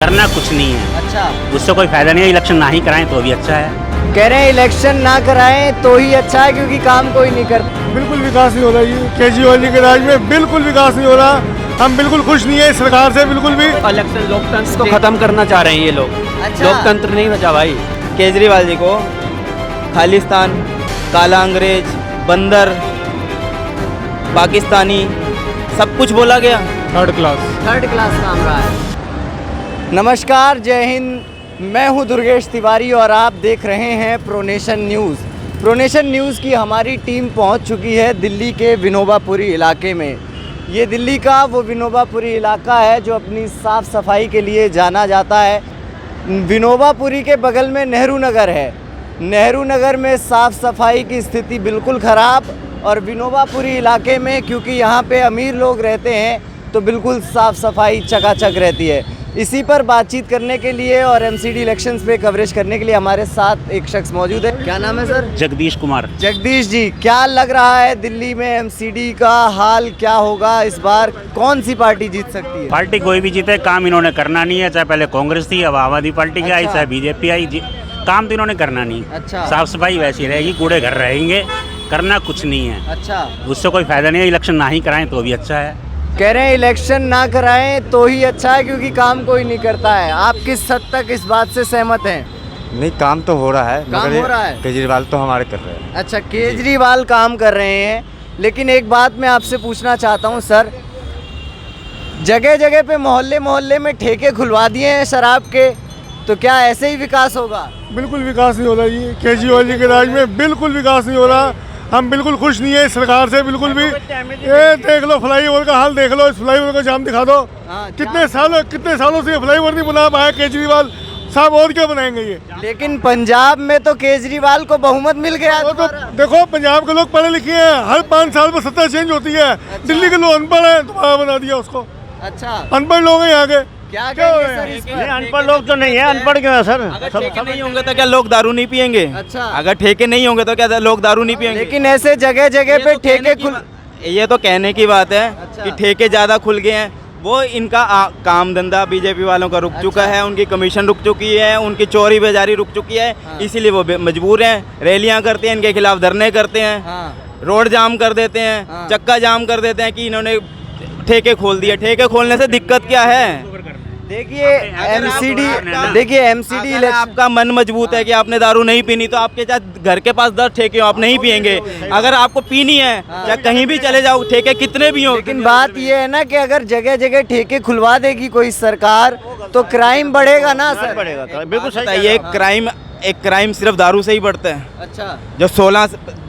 करना कुछ नहीं है, अच्छा, उससे कोई फायदा नहीं है। इलेक्शन ना ही कराएं तो भी अच्छा है। कह रहे हैं इलेक्शन ना कराएं तो ही अच्छा है क्योंकि काम कोई नहीं करता। बिल्कुल विकास नहीं हो रहा है। केजरीवाल जी के राज में बिल्कुल विकास नहीं हो रहा। हम बिल्कुल खुश नहीं है इस सरकार से, बिल्कुल भी। इलेक्शन लोकतंत्र को खत्म करना चाह रहे हैं ये लोग। अच्छा। लोकतंत्र नहीं बचा भाई। केजरीवाल जी को खालिस्तान, काला अंग्रेज, बंदर, पाकिस्तानी सब कुछ बोला गया। Third class. थर्ड क्लास काम रहा है। नमस्कार, जय हिंद। मैं हूं दुर्गेश तिवारी और आप देख रहे हैं प्रोनेशन न्यूज़। प्रोनेशन न्यूज़ की हमारी टीम पहुंच चुकी है दिल्ली के विनोबापुरी इलाके में। ये दिल्ली का वो विनोबापुरी इलाका है जो अपनी साफ़ सफाई के लिए जाना जाता है। विनोबापुरी के बगल में नेहरू नगर है। नेहरू नगर में साफ़ सफाई की स्थिति बिल्कुल ख़राब, और विनोबापुरी इलाके में क्योंकि यहाँ पे अमीर लोग रहते हैं तो बिल्कुल साफ़ सफाई चकाचक रहती है। इसी पर बातचीत करने के लिए और एमसीडी इलेक्शंस पे कवरेज करने के लिए हमारे साथ एक शख्स मौजूद है। क्या नाम है सर? जगदीश कुमार। जगदीश जी, क्या लग रहा है दिल्ली में एमसीडी का हाल क्या होगा इस बार? कौन सी पार्टी जीत सकती है? पार्टी कोई भी जीते, काम इन्होंने करना नहीं है। चाहे पहले कांग्रेस थी, अब आम आदमी पार्टी की आई, अच्छा। चाहे बीजेपी आई, काम तो इन्होंने करना नहीं। अच्छा। साफ सफाई वैसी रहेगी, कूड़े घर रहेंगे, करना कुछ नहीं है। अच्छा, उससे कोई फायदा नहीं है। इलेक्शन ना ही कराएं तो भी अच्छा है। कह रहे हैं इलेक्शन ना कराएं तो ही अच्छा है क्योंकि काम कोई नहीं करता है। आप किस हद तक इस बात से सहमत हैं? नहीं, काम तो हो रहा है, काम मगर हो रहा है? केजरीवाल तो हमारे कर रहे हैं। अच्छा, केजरीवाल काम कर रहे हैं, लेकिन एक बात मैं आपसे पूछना चाहता हूं सर, जगह जगह पे मोहल्ले मोहल्ले में ठेके खुलवा दिए हैं शराब के, तो क्या ऐसे ही विकास होगा? बिल्कुल विकास नहीं हो रहा है। केजरीवाल जी के राज में बिल्कुल विकास नहीं हो रहा। हम बिल्कुल खुश नहीं है इस सरकार से, बिल्कुल भी। ये देख लो फ्लाईओवर का हाल, देख लो इस फ्लाईओवर का जाम दिखा दो। हाँ, कितने सालों से ये फ्लाईओवर नहीं बना पाया केजरीवाल साहब, और क्या बनाएंगे ये? लेकिन पंजाब में तो केजरीवाल को बहुमत मिल गया वो तो दोबारा। देखो, पंजाब के लोग पढ़े लिखे हैं, हर 5 साल में सत्ता चेंज होती है। दिल्ली के लोग अनपढ़ हैं, दोबारा बना दिया उसको। अच्छा, अनपढ़ लोग हैं यहाँ के। क्या क्या कहेंगे हो सर रहा इस है? पर? अनपढ़ लोग तो नहीं है, अनपढ़ क्यों है सर? अगर ठेके नहीं होंगे तो क्या लोग दारू नहीं पियेंगे? अच्छा। अगर ठेके नहीं होंगे तो क्या लोग दारू नहीं पियेंगे? लेकिन ऐसे जगह जगह पे ठेके खुल, ये तो कहने की बात है अच्छा। कि ठेके ज़्यादा खुल गए हैं। वो इनका काम धंधा बीजेपी वालों का रुक चुका अच्छा। है, उनकी कमीशन रुक चुकी है, उनकी चोरी बेजारी रुक चुकी है। हाँ। इसीलिए वो मजबूर हैं, रैलियां करते हैं, इनके खिलाफ धरने करते हैं, हाँ, रोड जाम कर देते हैं, हाँ। चक्का जाम कर देते हैं कि इन्होंने ठेके खोल दिए। ठेके खोलने से दिक्कत क्या है? देखिए एमसीडी अगर आपका मन मजबूत है कि आपने दारू नहीं पीनी तो आपके चाहे घर के पास 10 ठेके हो, आप नहीं पियेंगे। अगर आपको पीनी है या कहीं भी चले जाओ, ठेके कितने भी हो। लेकिन बात ये है ना कि अगर जगह जगह ठेके खुलवा देगी कोई सरकार तो क्राइम बढ़ेगा ना सर? बढ़ेगा, बिल्कुल सही। बताइए, एक क्राइम सिर्फ दारू से ही बढ़ता है। अच्छा, जो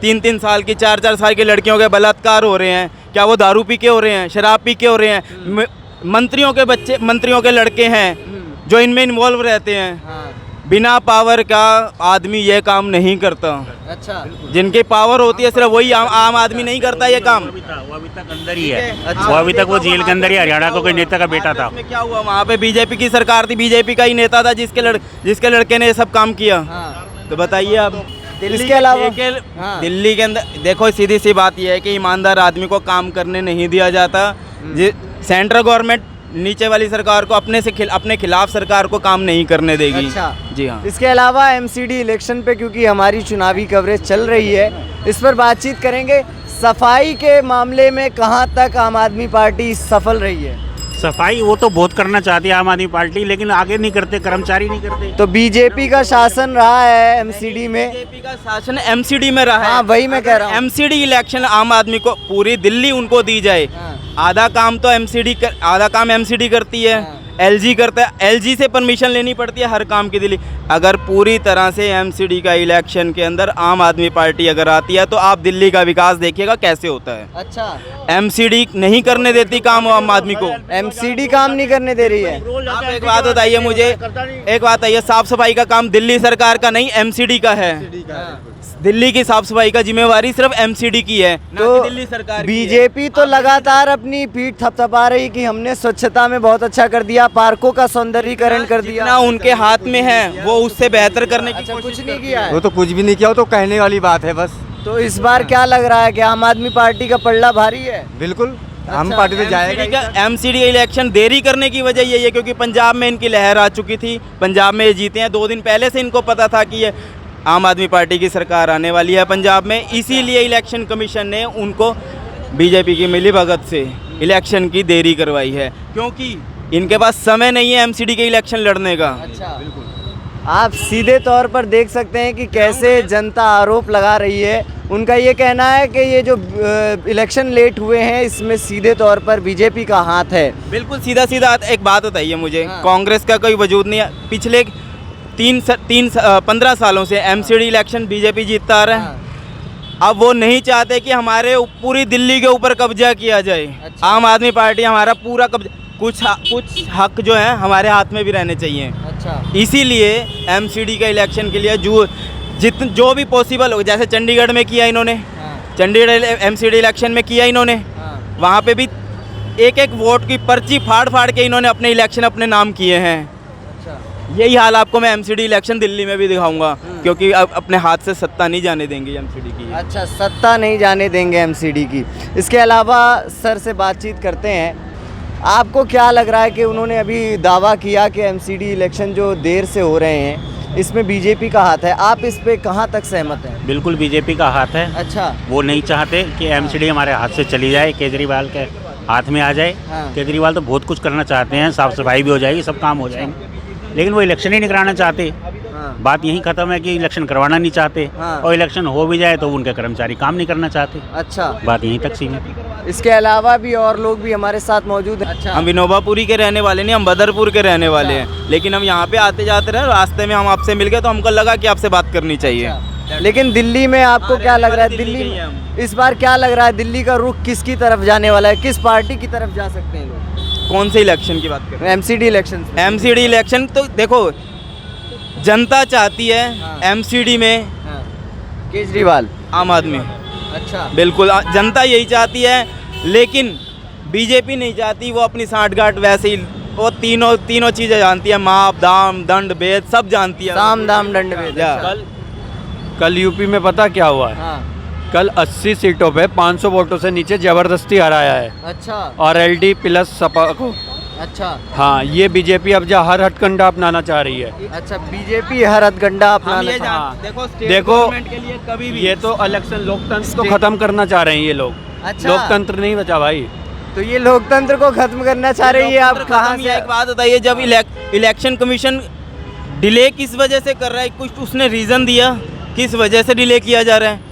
3 साल की 4 साल की लड़कियों के बलात्कार हो रहे हैं, क्या वो दारू पी के हो रहे हैं, शराब पी के हो रहे हैं? मंत्रियों के बच्चे, मंत्रियों के लड़के हैं जो इनमें इन्वॉल्व रहते हैं। हाँ, बिना पावर का आदमी ये काम नहीं करता। अच्छा, जिनकी पावर होती है सिर्फ वही आम आदमी नहीं करता ये काम। वो अभी तक अंदर ही है। वो अभी तक वो जेल के अंदर ही, हरियाणा को कोई नेता का बेटा था। में क्या हुआ? वहाँ पे बीजेपी की सरकार थी, बीजेपी का ही नेता था जिसके लड़के ने ये सब काम किया। हाँ। तो बताइए आप। इसके अलावा हाँ। दिल्ली के अंदर देखो, सीधी सी बात यह है कि ईमानदार आदमी को काम करने नहीं दिया जाता। सेंट्रल गवर्नमेंट नीचे वाली सरकार को अपने खिलाफ सरकार को काम नहीं करने देगी। अच्छा, जी हाँ। इसके अलावा एमसीडी इलेक्शन पे क्योंकि हमारी चुनावी कवरेज चल रही है, इस पर बातचीत करेंगे। सफाई के मामले में कहां तक आम आदमी पार्टी सफल रही है? सफाई वो तो बहुत करना चाहती है आम आदमी पार्टी, लेकिन आगे नहीं करते, कर्मचारी नहीं करते। तो बीजेपी का शासन रहा है एमसीडी में। बीजेपी का शासन एमसीडी में रहा है। हाँ, वही मैं कह रहा हूँ। एमसीडी इलेक्शन आम आदमी को पूरी दिल्ली उनको दी जाए। हाँ। आधा काम एमसीडी करती है। हाँ। एलजी करता है, एलजी से परमिशन लेनी पड़ती है हर काम की दिल्ली। अगर पूरी तरह से एमसीडी का इलेक्शन के अंदर आम आदमी पार्टी अगर आती है तो आप दिल्ली का विकास देखिएगा कैसे होता है। अच्छा, एमसीडी नहीं करने देती काम आम आदमी को। एमसीडी काम नहीं करने दे रही है। आप एक बात बताइए मुझे, एक बात बताइए, साफ सफाई का काम दिल्ली सरकार का नहीं एमसीडी का है। दिल्ली की साफ सफाई का जिम्मेवारी सिर्फ एमसीडी की है, ना तो कि दिल्ली सरकार की है। बीजेपी तो लगातार अपनी पीठ थपथपा रही कि हमने स्वच्छता में बहुत अच्छा कर दिया, पार्कों का सौंदर्यीकरण कर दिया। जितना उनके हाथ में है वो उससे बेहतर करने की अच्छा, कोशिश कुछ नहीं करते किया हैं। है। वो तो कुछ भी नहीं किया, वो तो कहने वाली बात है बस। तो इस बार क्या लग रहा है कि आम आदमी पार्टी का पल्ला भारी है? बिल्कुल। हम पार्टी तो जाएगा ही। एमसीडी इलेक्शन देरी करने की वजह यही है क्योंकि पंजाब में इनकी लहर आ चुकी थी, पंजाब में ये जीते हैं। 2 दिन पहले से इनको पता था कि ये आम आदमी पार्टी की सरकार आने वाली है पंजाब में, इसीलिए इलेक्शन कमीशन ने उनको बीजेपी की मिलीभगत से इलेक्शन की देरी करवाई है, क्योंकि इनके पास समय नहीं है एमसीडी के इलेक्शन लड़ने का। अच्छा, आप सीधे तौर पर देख सकते हैं कि कैसे जनता आरोप लगा रही है। उनका ये कहना है कि ये जो इलेक्शन लेट हुए हैं इसमें सीधे तौर पर बीजेपी का हाथ है। बिल्कुल सीधा सीधा एक बात बताइए मुझे, कांग्रेस का कोई वजूद नहीं है। पिछले 15 सालों से एमसीडी इलेक्शन बीजेपी जीतता आ रहा है। अब वो नहीं चाहते कि हमारे पूरी दिल्ली के ऊपर कब्जा किया जाए। अच्छा। आम आदमी पार्टी हमारा पूरा कब्जा, कुछ हक जो है हमारे हाथ में भी रहने चाहिए। अच्छा, इसीलिए एमसीडी का इलेक्शन के लिए जो भी पॉसिबल हो, जैसे चंडीगढ़ में किया इन्होंने, चंडीगढ़ एमसीडी इलेक्शन में किया इन्होंने, वहाँ पे भी एक एक वोट की पर्ची फाड़ फाड़ के इन्होंने अपने इलेक्शन अपने नाम किए हैं। यही हाल आपको मैं एमसीडी इलेक्शन दिल्ली में भी दिखाऊंगा, क्योंकि अब अपने हाथ से सत्ता नहीं जाने देंगे एमसीडी की। अच्छा, सत्ता नहीं जाने देंगे एमसीडी की। इसके अलावा सर से बातचीत करते हैं। आपको क्या लग रहा है कि उन्होंने अभी दावा किया कि एमसीडी इलेक्शन जो देर से हो रहे हैं इसमें बीजेपी का हाथ है, आप इस पे कहाँ तक सहमत हैं? बिल्कुल बीजेपी का हाथ है। अच्छा, वो नहीं चाहते कि एमसीडी हमारे हाथ से चली जाए, केजरीवाल के हाथ में आ जाए। हाँ। केजरीवाल तो बहुत कुछ करना चाहते हैं, साफ सफाई भी हो जाएगी, सब काम हो जाएंगे, लेकिन वो इलेक्शन ही नहीं कराना चाहते। हाँ। बात यही खत्म है कि इलेक्शन करवाना नहीं चाहते। हाँ। और इलेक्शन हो भी जाए तो उनके कर्मचारी काम नहीं करना चाहते। अच्छा, बात यहीं तक सीमित है। इसके अलावा भी और लोग भी हमारे साथ मौजूद हैं। अच्छा, हम विनोबापुरी के रहने वाले नहीं, हम बदरपुर के रहने वाले हैं, लेकिन हम यहाँ पे आते जाते रहे, रास्ते में हम आपसे मिल गए तो हमको लगा कि आपसे बात करनी चाहिए। लेकिन दिल्ली में आपको क्या लग रहा है? दिल्ली दिल्ली के ही हम। इस बार क्या लग रहा है, दिल्ली का रुख किसकी तरफ जाने वाला है? किस पार्टी की तरफ जा सकते हैं लोग? कौन से इलेक्शन की बात कर रहे एमसीडी इलेक्शन हैं? एमसीडी इलेक्शन तो देखो, जनता चाहती है एमसीडी में केजरीवाल, आम आदमी, अच्छा, बिल्कुल जनता यही चाहती है, लेकिन बीजेपी नहीं चाहती। वो अपनी साठगांठ वैसे ही वो तीनों चीज़ें जानती है, माप दाम दंड भेद सब जानती है। साम दाम दंड भेद। या। अच्छा। कल यूपी में पता क्या हुआ है? हाँ, कल 80 सीटों पे 500 वोटों से नीचे जबरदस्ती हराया है, अच्छा, और एलडी प्लस सपा को। अच्छा, हाँ, ये बीजेपी अब जा हर हथकंडा अपनाना चाह रही है। अच्छा, बीजेपी हर हथकंडा हम अपनाना ये चाहती जान देखो, स्टेट देखो, गवर्नमेंट के लिए कभी भी ये तो इलेक्शन लोकतंत्र को खत्म करना चाह रहे हैं ये लोग। अच्छा। लोकतंत्र नहीं बचा भाई। है। तो ये लोकतंत्र को खत्म करना चाह रही है। आप कहाँ से? एक बात बताइए, जब इलेक्शन कमीशन डिले किस वजह से कर रहा है, कुछ उसने रीज़न दिया किस वजह से डिले किया जा रहा है?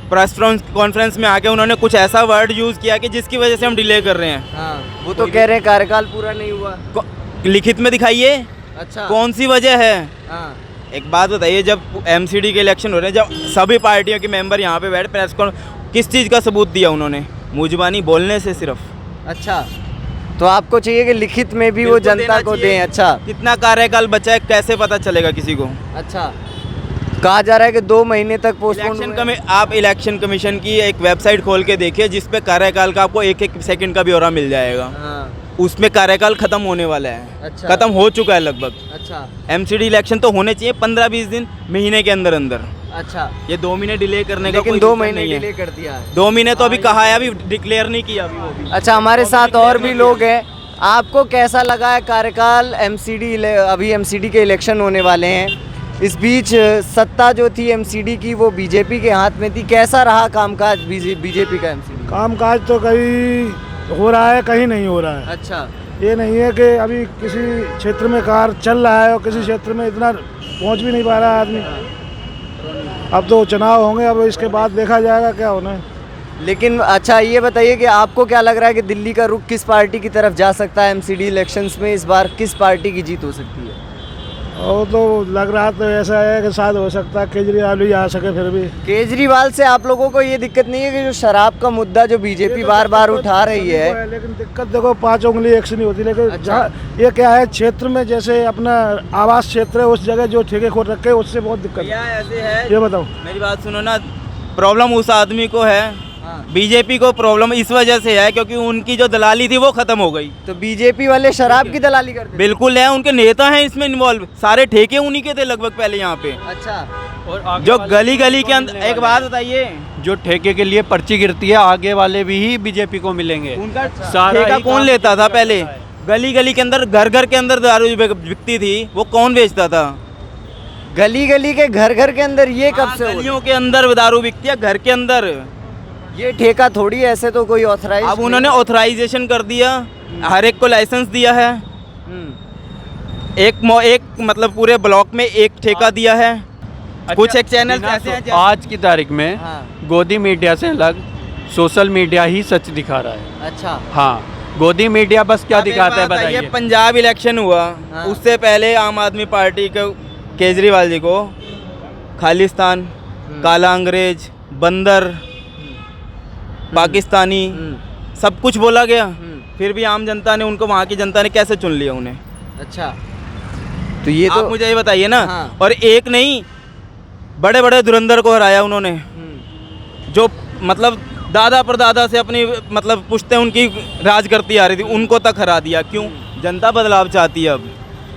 प्रेस कॉन्फ्रेंस में आके उन्होंने कुछ ऐसा वर्ड यूज़ किया कि जिसकी वजह से हम डिले कर रहे हैं। हाँ, वो तो कह रहे हैं कार्यकाल पूरा नहीं हुआ। लिखित में दिखाइए अच्छा, कौन सी वजह है। हाँ, एक बात बताइए, जब एमसीडी के इलेक्शन हो रहे हैं, जब सभी पार्टियों के मेंबर यहाँ पे बैठे, प्रेस कॉन्फ्रेंस किस चीज़ का सबूत दिया उन्होंने? मुजबानी बोलने से सिर्फ। अच्छा, तो आपको चाहिए कि लिखित में भी वो बिल्कुल जनता देना को चाहिए। दें। अच्छा, कितना कार्यकाल बचा है कैसे पता चलेगा किसी को? अच्छा, कहा जा रहा है कि 2 महीने तक पोस्टपोन। आप इलेक्शन कमीशन की एक वेबसाइट खोल के देखिए, जिस पे कार्यकाल का आपको एक सेकंड का ब्यौरा मिल जाएगा। हाँ, उसमें कार्यकाल खत्म होने वाला है। अच्छा। खत्म हो चुका है लगभग। अच्छा, एमसीडी इलेक्शन तो होने चाहिए 15-20 दिन, महीने के अंदर अंदर। अच्छा, ये 2 महीने डिले करने का लेकिन कोई 2 रीज़न महीने नहीं है। डिले कर दिया है। 2 महीने तो अभी कहा है, अभी डिक्लेयर नहीं किया अभी वो भी। अच्छा, हमारे साथ और भी लोग हैं। आपको कैसा लगा है कार्यकाल? अभी एमसीडी के इलेक्शन होने वाले हैं, इस बीच सत्ता जो थी एमसीडी की वो बीजेपी के हाथ में थी। कैसा रहा कामकाज बीजेपी का एमसीडी? कामकाज तो कहीं हो रहा है, कहीं नहीं हो रहा है। अच्छा, ये नहीं है कि अभी किसी क्षेत्र में कार चल रहा है और किसी क्षेत्र में इतना पहुंच भी नहीं पा रहा है आदमी। अब तो चुनाव होंगे, अब इसके बाद देखा जाएगा क्या होना है। लेकिन अच्छा ये बताइए कि आपको क्या लग रहा है कि दिल्ली का रुख किस पार्टी की तरफ जा सकता है? एमसीडी इलेक्शंस में इस बार किस पार्टी की जीत हो सकती है? और तो लग रहा तो ऐसा है कि शायद हो सकता है केजरीवाल भी आ सके फिर भी। केजरीवाल से आप लोगों को ये दिक्कत नहीं है कि जो शराब का मुद्दा जो बीजेपी बार बार उठा रही है? लेकिन दिक्कत देखो, 5 उंगली एक से नहीं होती। लेकिन अच्छा। जहाँ ये क्या है, क्षेत्र में जैसे अपना आवास क्षेत्र है, उस जगह जो ठेके खोद रखे उससे बहुत दिक्कत भैया है। ऐसे है, ये बताओ, मेरी बात सुनो ना, प्रॉब्लम उस आदमी को है बीजेपी को प्रॉब्लम इस वजह से है क्योंकि उनकी जो दलाली थी वो खत्म हो गई। तो बीजेपी वाले शराब की दलाली करते थे? बिल्कुल है, उनके नेता हैं इसमें इन्वॉल्व, सारे ठेके उन्हीं के थे लगभग पहले यहाँ पे। अच्छा, और जो गली गली के अंदर, एक बात बताइए, जो ठेके के लिए पर्ची गिरती है आगे वाले भी ही बीजेपी को मिलेंगे। उनका सारा ठेका ही कौन काम लेता था पहले? गली गली के अंदर, घर घर के अंदर दारू बिकती थी, वो कौन बेचता था? गली गली के घर घर के अंदर ये कब से हो? गलियों के अंदर दारू बिकती है, घर के अंदर। ये ठेका थोड़ी है, ऐसे तो कोई ऑथराइज अब उन्होंने ऑथराइजेशन कर दिया, हर एक को लाइसेंस दिया है, एक मतलब पूरे ब्लॉक में एक ठेका दिया है। कुछ एक चैनल ऐसे हैं आज की तारीख में हाँ। गोदी मीडिया से अलग सोशल मीडिया ही सच दिखा रहा है। अच्छा, हाँ, गोदी मीडिया बस क्या अब एक दिखाता है बात बताइए। पंजाब इलेक्शन हुआ, हाँ। उससे पहले आम आदमी पार्टी को, केजरीवाल जी को खालिस्तान, काला अंग्रेज, बंदर, पाकिस्तानी सब कुछ बोला गया, फिर भी आम जनता ने उनको, वहाँ की जनता ने कैसे चुन लिया उन्हें? अच्छा, तो ये तो आप मुझे ये बताइए ना। हाँ। और एक नहीं, बड़े बड़े धुरंधर को हराया उन्होंने, जो मतलब दादा परदादा से अपनी मतलब पुश्तें उनकी राज करती आ रही थी, उनको तक हरा दिया। क्यों? जनता बदलाव चाहती है, अब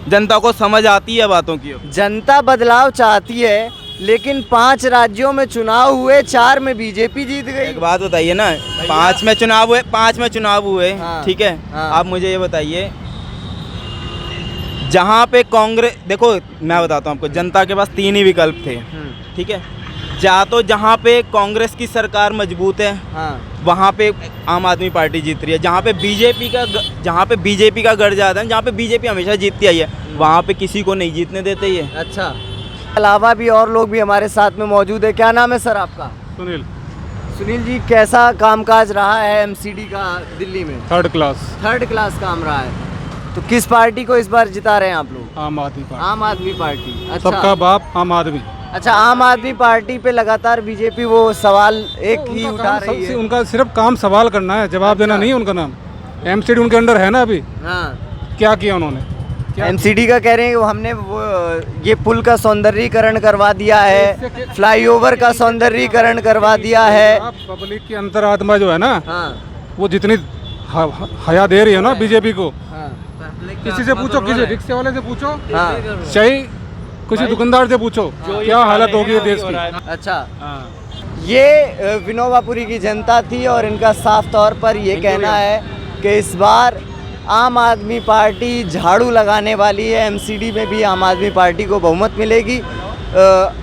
जनता को समझ आती है बातों की। अब जनता बदलाव चाहती है, लेकिन 5 राज्यों में चुनाव हुए, 4 में बीजेपी जीत गई। एक बात बताइए ना, 5 में चुनाव हुए, हाँ। ठीक है, हाँ। आप मुझे ये बताइए, जहाँ पे कांग्रेस, देखो मैं बताता हूँ आपको, जनता के पास 3 ही विकल्प थे, ठीक है, या तो जहाँ पे कांग्रेस की सरकार मजबूत है, हाँ, वहाँ पे आम आदमी पार्टी जीत रही है। जहाँ पे बीजेपी का गढ़ जाता है, जहाँ पे बीजेपी हमेशा जीतती आई है, वहाँ पे किसी को नहीं जीतने देते ये। अच्छा, अलावा भी और लोग भी हमारे साथ में मौजूद है। क्या नाम है सर आपका? सुनील, सुनील जी, कैसा कामकाज रहा है एमसीडी का दिल्ली में? 3rd क्लास, 3rd क्लास काम रहा है। तो किस पार्टी को इस बार जिता रहे हैं आप लोग? आम आदमी पार्टी, आम आदमी पार्टी। सबका अच्छा, बाप आम आदमी। अच्छा, आम आदमी पार्टी पे लगातार बीजेपी वो सवाल एक ही उठा रही है। उनका सिर्फ काम सवाल करना है, जवाब देना नहीं है उनका नाम। एमसीडी उनके अंडर है ना अभी, हाँ, क्या किया उन्होंने? एमसीडी का कह रहे हैं कि हमने वो ये पुल का सौंदर्यीकरण करवा दिया है, फ्लाईओवर का सौंदर्यीकरण करवा दिया है। पब्लिक की अंतरात्मा जो है ना, हाँ, वो जितनी हया दे रही है ना बीजेपी को, हाँ, किसी से पूछो, किसी रिक्शे वाले से पूछो, हाँ, चाहे किसी दुकानदार से पूछो, क्या हालत होगी देश की। अच्छा, ये विनोबापुरी की जनता थी और इनका साफ तौर पर ये कहना है कि इस बार आम आदमी पार्टी झाड़ू लगाने वाली है। एमसीडी में भी आम आदमी पार्टी को बहुमत मिलेगी।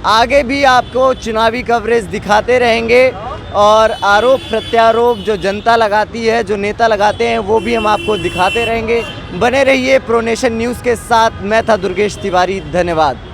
आगे भी आपको चुनावी कवरेज दिखाते रहेंगे और आरोप प्रत्यारोप जो जनता लगाती है, जो नेता लगाते हैं, वो भी हम आपको दिखाते रहेंगे। बने रहिए प्रो नेशन न्यूज़ के साथ। मैं था दुर्गेश तिवारी, धन्यवाद।